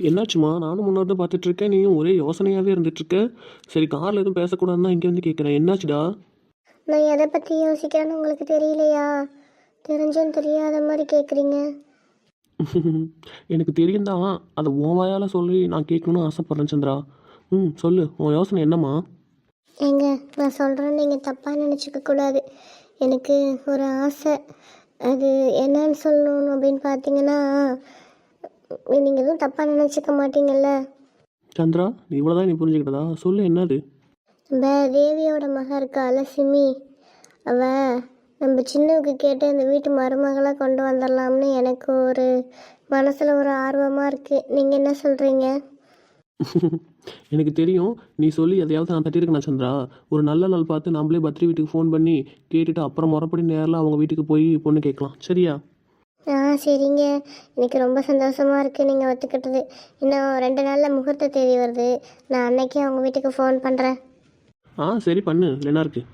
என்னாச்சுமா? நானும் முன்னாடி பார்த்துட்ருக்கேன், நீயும் ஒரே யோசனையாகவே இருந்துகிட்ருக்க. சரி, காரில் எதுவும் பேசக்கூடாதுன்னு தான் இங்கே வந்து கேட்குறேன். என்னாச்சுடா? நான் எதை பற்றி யோசிக்கிறேன்னு உங்களுக்கு தெரியலையா? தெரிஞ்சும் தெரியாத மாதிரி கேட்குறீங்க. எனக்கு தெரியும் தான். அதை உன் வாயால் சொல்லி நான் கேட்கணும்னு ஆசைப்பட்றேன் சந்திரா. சொல்லு, உன் யோசனை என்னம்மா? ஏங்க, நான் சொல்கிறேன்னு நீங்கள் தப்பாக நினச்சிக்க கூடாது. எனக்கு ஒரு ஆசை. அது என்னன்னு சொல்லணும் அப்படின்னு பார்த்தீங்கன்னா, நீங்கள் எதுவும் தப்பாக நினச்சிக்க மாட்டீங்கல்ல? சந்திரா, இவ்வளோதான் நீ புரிஞ்சுக்கிட்டதா? சொல்லு, என்னது? நம்ம தேவியோட மக இருக்கால சிமி, நம்ம சின்னவுக்கு கேட்டு அந்த வீட்டு மருமகளாக கொண்டு வந்துடலாம்னு எனக்கு ஒரு மனசில் ஒரு ஆர்வமாக இருக்குது. நீங்கள் என்ன சொல்கிறீங்க? எனக்கு தெரியும், நீ சொல்லி எதையாவது நான் தட்டியிருக்கேன் சந்திரா. ஒரு நல்ல நாள் பார்த்து நம்மளே பத்ரி வீட்டுக்கு ஃபோன் பண்ணி கேட்டுட்டு அப்புறம் முறப்படி நேரில் அவங்க வீட்டுக்கு போய் பொண்ணு கேட்கலாம். சரியா? சரிங்க. எனக்கு ரொம்ப சந்தோஷமாக இருக்குது நீங்கள் ஒத்துக்கிட்டது. இன்னும் 2 நாளில் முகூர்த்த தேதி வருது. நான் அன்னைக்கே அவங்க வீட்டுக்கு ஃபோன் பண்ணுறேன். சரி பண்ணு, என்ன இருக்குது?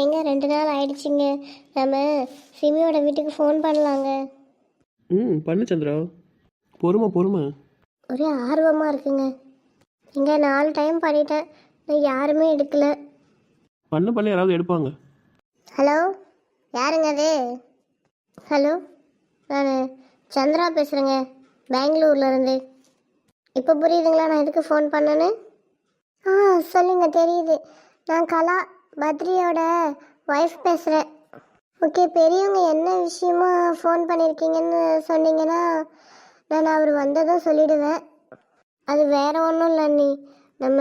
எங்க 2 நாள் ஆயிடுச்சுங்க. நம்ம சிமியோட வீட்டுக்கு ஃபோன் பண்ணலாங்க. பண்ணு சந்திரா, பொறுமை பொறுமை. ஒரே ஆர்வமாக இருக்குங்க. இங்கே 4 டைம் பண்ணிட்டேன், நான் யாருமே எடுக்கல. பண்ண யாராவது எடுப்பாங்க. ஹலோ, யாருங்க அது? ஹலோ, நான் சந்திரா பேசுகிறேங்க, பெங்களூர்லேருந்து. இப்போ புரியுதுங்களா நான் எதுக்கு ஃபோன் பண்ணேன்னு? சொல்லுங்க, தெரியுது. நான் கலா, பத்ரியோட ஒய்ஃப் பேசுகிறேன். ஓகே, பெரியவங்க என்ன விஷயமா ஃபோன் பண்ணியிருக்கீங்கன்னு சொன்னீங்கன்னா நான் அவர் வந்ததும் சொல்லிவிடுவேன். அது வேறு ஒன்றும் இல்லை அண்ணி. நம்ம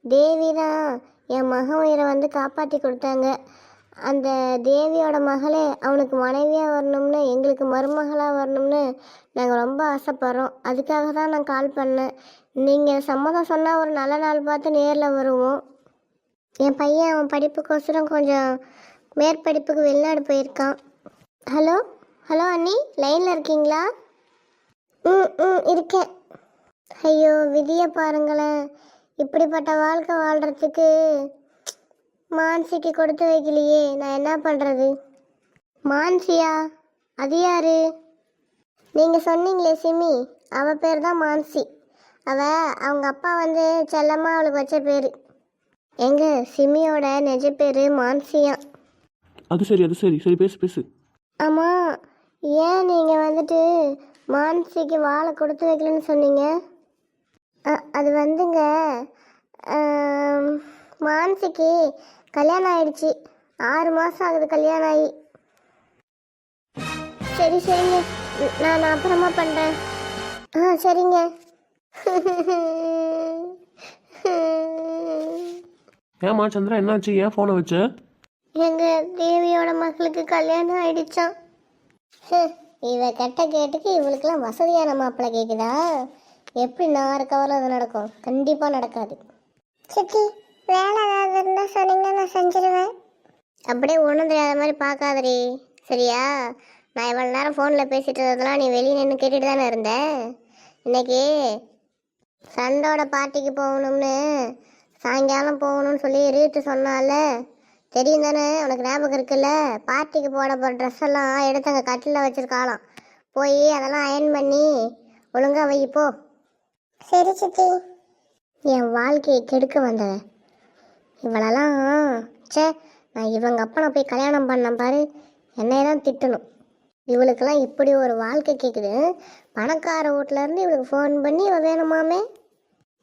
தேவி தான் என் மகன் உயிரை வந்து காப்பாற்றி கொடுத்தாங்க. அந்த தேவியோட மகளே அவனுக்கு மனைவியாக வரணும்னு, எங்களுக்கு மருமகளாக வரணும்னு நாங்கள் ரொம்ப ஆசைப்பட்றோம். அதுக்காக தான் நான் கால் பண்ணேன். நீங்கள் சம்மதம் சொன்னால் ஒரு நல்ல நாள் பார்த்து நேரில் வருவோம். என் பையன் அவன் படிப்புக்கோசரம் கொஞ்சம் மேற்படிப்புக்கு வெளிநாடு போயிருக்கான். ஹலோ ஹலோ அண்ணி, லைனில் இருக்கீங்களா? இருக்கேன். ஐயோ, விதியை பாருங்களேன். இப்படிப்பட்ட வாழ்க்கை வாழ்கிறதுக்கு மான்சிக்கு கொடுத்து வைக்கலையே, நான் என்ன பண்ணுறது? மான்சியா? அது யாரு? நீங்கள் சொன்னீங்களே சிமி, அவள் பேர் தான் மான்சி. அவங்க அப்பா வந்து செல்லம்மா அவளுக்கு வச்ச பேர். எங்க சிமியோட நிஜ பேர் மான்சியா. அது சரி சரி, பேசு. ஆமாம், ஏன் நீங்கள் வந்துட்டு மான்சிக்கு வாழை கொடுத்து வைக்கலன்னு சொன்னீங்க? அது வந்துங்க, மான்சிக்கு கல்யாணம் ஆயிடுச்சு. 6 மாதம் ஆகுது கல்யாணம் ஆகி. சரிங்க, நான் அப்புறமா பண்ணுறேன். சரிங்க. ஏமா சந்திரா, என்னாச்சு? ஏன் ஃபோனை வச்ச? எங்கள் தேவியோட மகளுக்கு கல்யாணம் ஆயிடுச்சான். இவ கெட்ட கேட்டுக்கு இவளுக்கெல்லாம் வசதியான மாப்பிள்ளை கேட்குதா? எப்படி நான் இருக்கவரை அது நடக்கும்? கண்டிப்பாக நடக்காது. சித்தி, வேலை ஏதாவது இருந்தால் சொன்னீங்கன்னா நான் செஞ்சிருவேன். அப்படியே ஒன்றும் தெரியாத மாதிரி பார்க்காதடி, சரியா? நான் இவ்வளோ நேரம் ஃபோனில் பேசிட்டு இருந்ததெல்லாம் நீ வெளியே நின்று கேட்டுட்டு தானே இருந்தேன். இன்னைக்கு சண்டோட பார்ட்டிக்கு போகணும்னு, சாயங்காலம் போகணும்னு சொல்லி ரீத்து சொன்னால, தெரியும் தானே உனக்கு? ஞாபகம் இருக்குல்ல? பார்ட்டிக்கு போட போகிற ட்ரெஸ் எல்லாம் எடுத்து அங்கே கட்டில் வச்சுருக்காளாம். போய் அதெல்லாம் அயன் பண்ணி ஒழுங்காக வை போ. சரி சித்தி. என் வாழ்க்கையை கெடுக்க வந்தவன் இவளெல்லாம். நான் இவங்க அப்பனை போய் கல்யாணம் பண்ணேன் பாரு, என்னையெல்லாம் திட்டணும். இவளுக்கெல்லாம் இப்படி ஒரு வாழ்க்கை கேட்குது. பணக்கார வீட்டிலேருந்து இவளுக்கு ஃபோன் பண்ணி இவ வேணுமாமே.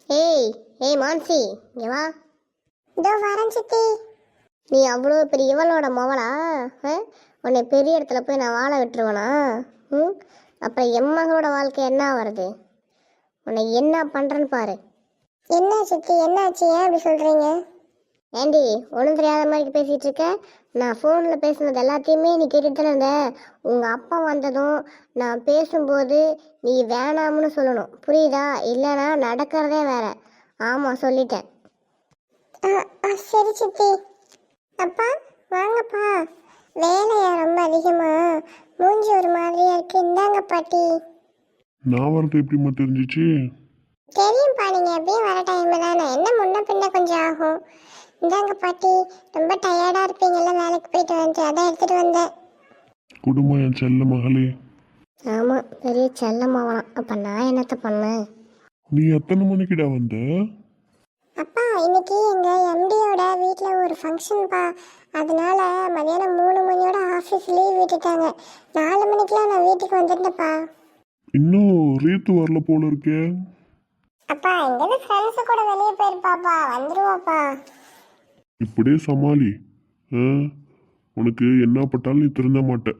ஏய் மான்சி, இங்கே வா. இதோ வரேன் சித்தி. நீ அவ்வளோ பெரிய இவளோட மவளா? உன்னை பெரிய இடத்துல போய் நான் வாழ விட்டுருவேனா? அப்புறம் என் மகளோட வாழ்க்கை என்ன வருது? உன்னை என்ன பண்ணுறேன்னு பாரு. என்ன சித்தி, என்னாச்சு? ஏன் அப்படி சொல்கிறீங்க? ஏண்டி, ஒன்றும் தெரியாத மாதிரி பேசிகிட்டு இருக்க? நான் ஃபோனில் பேசுனது எல்லாத்தையுமே நீ கேட்டுட்டு தானே இருந்த. உங்கள் அப்பா வந்ததும் நான் பேசும்போது நீ வேணாம்னு சொல்லணும், புரியுதா? இல்லைனா நடக்கிறதே வேற. ஆமாம், சொல்லிட்டேன். சரி சித்தி. அப்பா வாங்கப்பா. வேலையா ரொம்ப அதிகமா? மூஞ்சி ஒரு மாதிரியா இருக்கு. இந்தாங்க பாட்டி. நான் வரது எப்படிமா தெரிஞ்சிச்சு? தெரியும்ப்பா, நீங்க எப்படியும் வர டைம் தானே. என்ன முன்ன பின்ன கொஞ்சம் ஆகும். இந்தாங்க பாட்டி. ரொம்ப டயர்டா இருப்பீங்கல்ல வேலைக்கு போயிட்டு வந்து, அதான் எடுத்துட்டு வந்தேன். குடும்பம் என் செல்ல மகளே. ஆமாம், பெரிய செல்லமாவலாம். அப்போ நான் என்னத்த பண்ணேன்? நீ எத்தனை மணிக்குடா வந்த? அப்பா, இன்னைக்கு எங்கள் எம்டியோட வீட்டில் ஒரு ஃபங்க்ஷன்ப்பா. அதனால மதியானம் 3 மணியோட ஆஃபீஸ் லீவ் விட்டுட்டாங்க. 4 மணிக்கெலாம் நான் வீட்டுக்கு வந்துட்டேன்ப்பா. இன்னும் ரீத்து வரல போல இருக்கே. அப்பா, எங்கேருந்து ஃப்ரெண்ட்ஸு கூட வெளியே போயிருப்பாப்பா, வந்துருவாப்பா. இப்படியே சமாளி. ஆ, உனக்கு என்ன பட்டாலும் நீ திருந்த மாட்ட.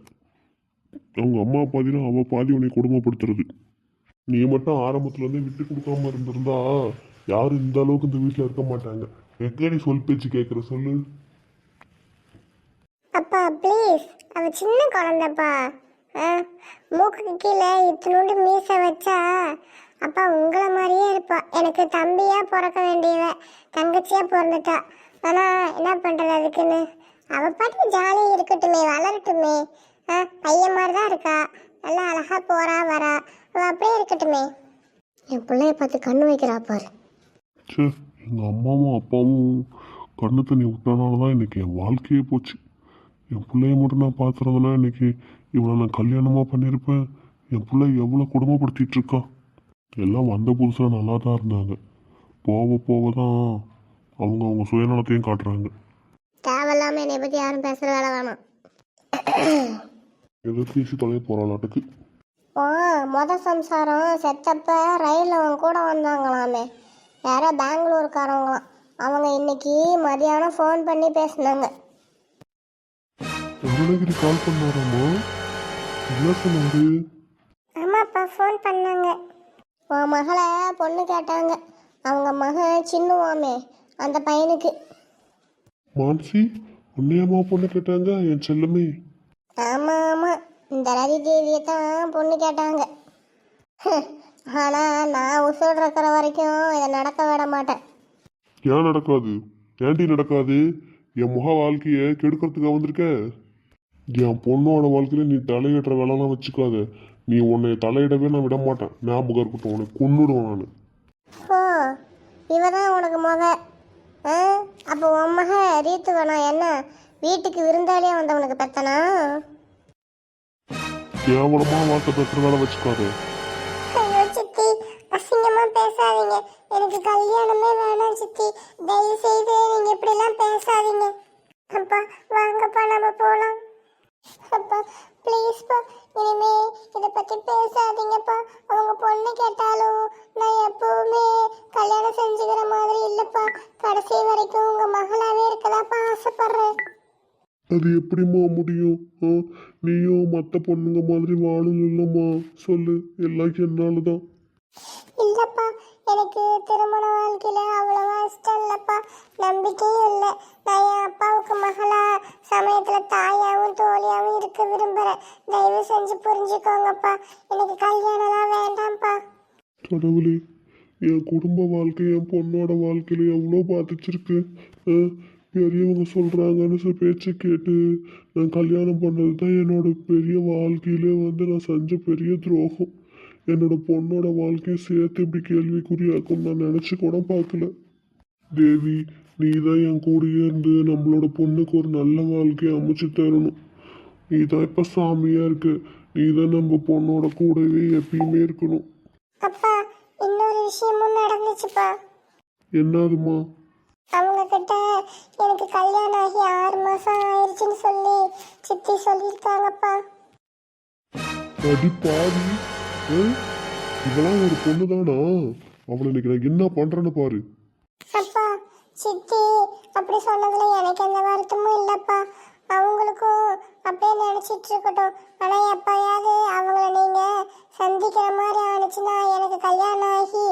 அவங்க அம்மா பாதினா அவள் பாதி உன்னை கொடுமைப்படுத்துறது. நீ மட்டும் ஆரம்பத்துலேருந்தே விட்டு கொடுக்காம இருந்திருந்தா யாரும் இந்த அளவுக்கு இந்த வீட்டில் இருக்க மாட்டாங்க. எங்கே நீ சொல் பேச்சு கேட்குற சொல்லு. அப்பா ப்ளீஸ், அவ சின்ன குழந்தைப்பா. மூக்குக்கு கீழே இத்தினோண்டு மீசை வச்சா அப்பா உங்களை மாதிரியே இருப்பா. எனக்கு தம்பியா பிறக்க வேண்டியவ தங்கச்சியா பிறந்துட்டா. ஆனால் என்ன பண்ணுறது அதுக்குன்னு? அவள் பாட்டு ஜாலியாக இருக்கட்டுமே, வளரட்டுமே. பையன் மாதிரி தான் இருக்கா, நல்லா அழகா போறா வரா, அவள் அப்படியே இருக்கட்டுமே. என் பிள்ளைய பார்த்து கண்ணு வைக்கிறா பாரு. சே, எங்கள் அம்மாவும் அப்பாவும் கண்ணு தண்ணி விட்டனால தான் இன்றைக்கி என் வாழ்க்கையே போச்சு. என் பிள்ளைய மட்டும் நான் பார்த்துருந்தேன்னா இன்றைக்கி இவனை நான் கல்யாணமாக பண்ணியிருப்பேன். என் பிள்ளை எவ்வளோ கொடுமைப்படுத்திட்டு இருக்கா. எல்லாம் வந்த புதுசாக நல்லா தான் இருந்தாங்க. போக போக தான் அவங்க சுயநலத்தையும் காட்டுறாங்க. தேவையில்லாமல் என்னை பற்றி யாரும் பேசுகிற வேலை வேணாம். ஏதோ பேசி தொலைய போகிறாளாட்டுக்கு. சம்சாரம் செத்தப்ப ரயிலில் அவன் கூட வந்தாங்களாமே, யாரோ பெங்களூருக்காரவங்களாம். அவங்க இன்னைக்கு மதியானம் ஃபோன் பண்ணி பேசினாங்க. அருணகிரி கால் பண்ணாராமா? என்ன சொன்னாரு? ஆமாப்பா, ஃபோன் பண்ணாங்க. உன் மகளை பொண்ணு கேட்டாங்க. அவங்க மகன் சின்னுவாமே அந்த பையனுக்கு. மான்சி, உன்னையம்மா பொண்ணு கேட்டாங்க என் செல்லமே? ஆமாம் ஆமாம், இந்த ரதி தேவியை தான் பொண்ணு கேட்டாங்க. ஆனால் நான் உசுர் இருக்கிற வரைக்கும் இதை நடக்க விட மாட்டேன். ஏன் நடக்காது? ஏன்டி நடக்காது? என் முக வாழ்க்கையை கெடுக்கிறதுக்கு வந்திருக்க. என் பொண்ணோட வாழ்க்கையில நீ தலையிடுற வேலைலாம் வச்சுக்காத. நீ உன்னை தலையிடவே நான் விட மாட்டேன். ஞாபகம் இருக்கட்டும், உன்னை கொன்னுடுவேன் நான். ஓ, இவ தான் உனக்கு அப்போ உன் மக ரீத்து வேணா என்ன வீட்டுக்கு விருந்தாளியா வந்தவனுக்கு பெத்தனா? கேவலமா வார்த்தை பேசுற வேலை வச்சுக்காத. ஐயோ சித்தி, அசிங்கமா பேசாதீங்க. எனக்கு கல்யாணமே வேணாம் சித்தி. தயவு செய்து நீங்க இப்படிலாம் பேசாதீங்க. அப்பா வாங்கப்பா, நம்ம போலாம். அப்பா ப்ளீஸ்ப்பா, இனிமே இதை பற்றி பேசாதீங்கப்பா. அவங்க பொண்ணு கேட்டாலும் நான் எப்பவுமே கல்யாணம் செஞ்சுக்கிற மாதிரி இல்லைப்பா. கடைசி வரைக்கும் உங்கள் மகளாகவே இருக்கதாப்பா ஆசைப்படுறேன். அது எப்படிம்மா முடியும்? நீயும் மற்ற பொண்ணுங்க மாதிரி வாழும் இல்லைம்மா. சொல்லு, எல்லாம் என்னால தான். இல்லைப்பா, எனக்கு திருமண வாழ்க்கையில் அவ்வளோவா இஷ்டம் இல்லைப்பா. நம்பிக்கையும் இல்லை. நான் என் அப்பாவுக்கு மகளா சமயத்தில் தாயாகவும் தோழியாகவும் இருக்க விரும்புகிறேன். தயவு செஞ்சு புரிஞ்சுக்கோங்கப்பா. எனக்கு கல்யாணம்லாம் வேண்டாம்ப்பா. கடவுளே, என் குடும்ப வாழ்க்கை என் பொண்ணோட வாழ்க்கையில எவ்வளோ பாதிச்சிருக்கு. பெரியவங்க சொல்கிறாங்கன்னு பேச்சு கேட்டு நான் கல்யாணம் பண்ணது தான் என்னோட பெரிய வாழ்க்கையிலே நான் செஞ்ச பெரிய துரோகம். என்னோட பொண்ணோட வாழ்க்கையை சேர்த்து இப்படி கேள்விக்குறியாக்கும் நான் நினச்சி கூட பார்க்கல. தேவி, நீ தான் என் கூடயே இருந்து நம்மளோட பொண்ணுக்கு ஒரு நல்ல வாழ்க்கையை அமைச்சு தரணும். நீ தான் இப்போ சாமியாக இருக்கு. நீ தான் நம்ம பொண்ணோட கூடவே எப்பயுமே இருக்கணும். அப்பா, இன்னொரு விஷயமும் நடந்துச்சுப்பா. என்னதுமா? அவங்க கிட்ட எனக்கு கல்யாணம் ஆகி 6 மாசம் ஆயிடுச்சுன்னு சொல்லி சித்தி சொல்லியிருக்காங்கப்பா. அடி பாவி, இதெல்லாம் ஒரு பொண்ணு தானா? அவளை இன்னைக்கு நான் என்ன பண்றேன்னு பாரு. அப்பா, சித்தி அப்படி சொன்னதுல எனக்கு எந்த வருத்தமும் இல்லப்பா. அவங்களுக்கும் அப்படியே நினைச்சிட்டு இருக்கட்டும். ஆனா எப்பயாவது அவங்கள நீங்க சந்திக்கிற மாதிரி ஆனிச்சுன்னா எனக்கு கல்யாணம் ஆகி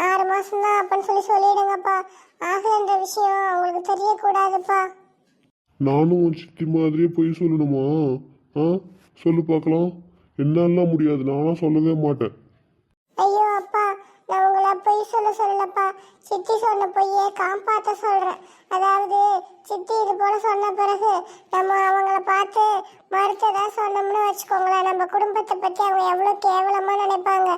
6 மாசம் தான் அப்படின்னு சொல்லிடுங்கப்பா. ஆகலன்ற விஷயம் அவங்களுக்கு தெரியக்கூடாதுப்பா. நானும் உன் சித்தி மாதிரியே போய் சொல்லணுமா? சொல்லு பார்க்கலாம். என்னாலாம் முடியாது, நானும் சொல்லவே மாட்டேன். ஐயோ அப்பா, நான் உங்களை பொய் சொல்லலப்பா. சித்தி சொன்ன பொய்யை காப்பாற்ற சொல்கிறேன். அதாவது சித்தி இது போல சொன்ன பிறகு நம்ம அவங்கள பார்த்து மறுத்ததா சொன்னோம்னு வச்சுக்கோங்களேன், நம்ம குடும்பத்தை பற்றி அவங்க எவ்வளோ கேவலமாக நினைப்பாங்க.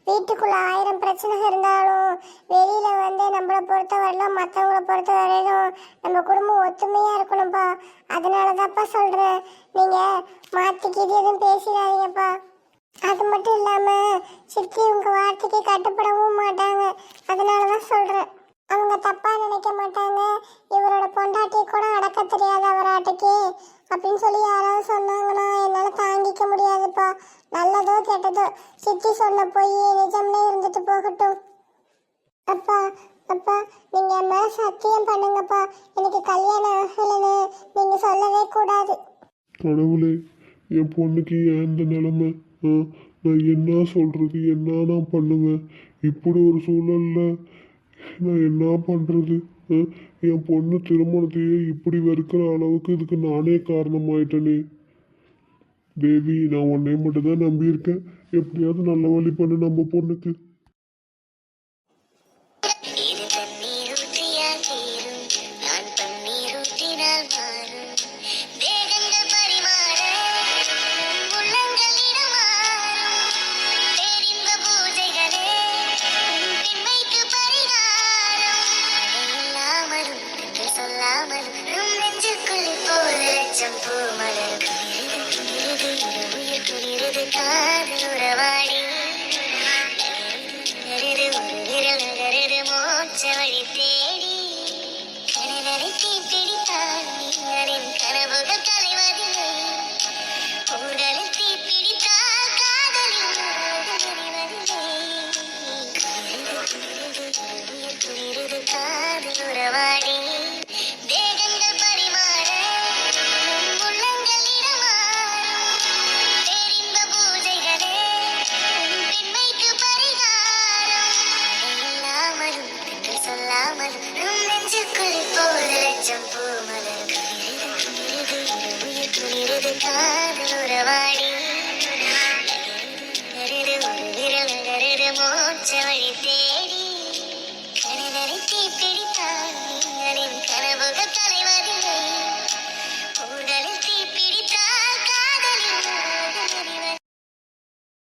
வீட்டுக்குள்ளே 1000 பிரச்சனை இருந்தாலும் வெளியில் நம்மளை பொறுத்த வரையிலும் மற்றவங்களை பொறுத்த வரையிலும் நம்ம குடும்பம் ஒத்துமையாக இருக்கணும்ப்பா. அதனால தான்ப்பா சொல்கிறேன். நீங்கள் மாற்றிக்கிது எதுவும் பேசிடாதீங்கப்பா. அது மட்டும் இல்லாம சித்தி உங்க வார்த்தைக்கு கட்டுப்படவும் மாட்டாங்க. அதனாலதான் சொல்றேன். அவங்க தப்பா நினைக்க மாட்டாங்க. இவரோட பொண்டாட்டியை கூட அடக்க தெரியாத அவராட்டுக்கு அப்படின்னு சொல்லி யாராவது சொன்னாங்கன்னா என்னால தாங்கிக்க முடியாதுப்பா. நல்லதோ கெட்டதோ சித்தி சொன்ன போய் நிஜம்னே இருந்துட்டு போகட்டும். அப்பா அப்பா நீங்க என் மேல சத்தியம் பண்ணுங்கப்பா. எனக்கு கல்யாணம் ஆகலைன்னு நீங்க சொல்லவே கூடாது. கடவுளே, என் பொண்ணுக்கு ஏன் இந்த நிலைமை? நான் என்ன சொல்றது, என்ன நான் பண்ணுவேன்? இப்படி ஒரு சூழல்ல நான் என்ன பண்றது? என் பொண்ணு திருமணத்தையே இப்படி வெறுக்கிற அளவுக்கு இதுக்கு நானே காரணமாயிட்டேனே. தேவி, நான் உன்னை மட்டும் தான் நம்பியிருக்கேன். எப்படியாவது நல்ல வழி பண்ணு நம்ம பொண்ணுக்கு. வழி தேடி கனவை தீ பிடித்தான் கனவுகள்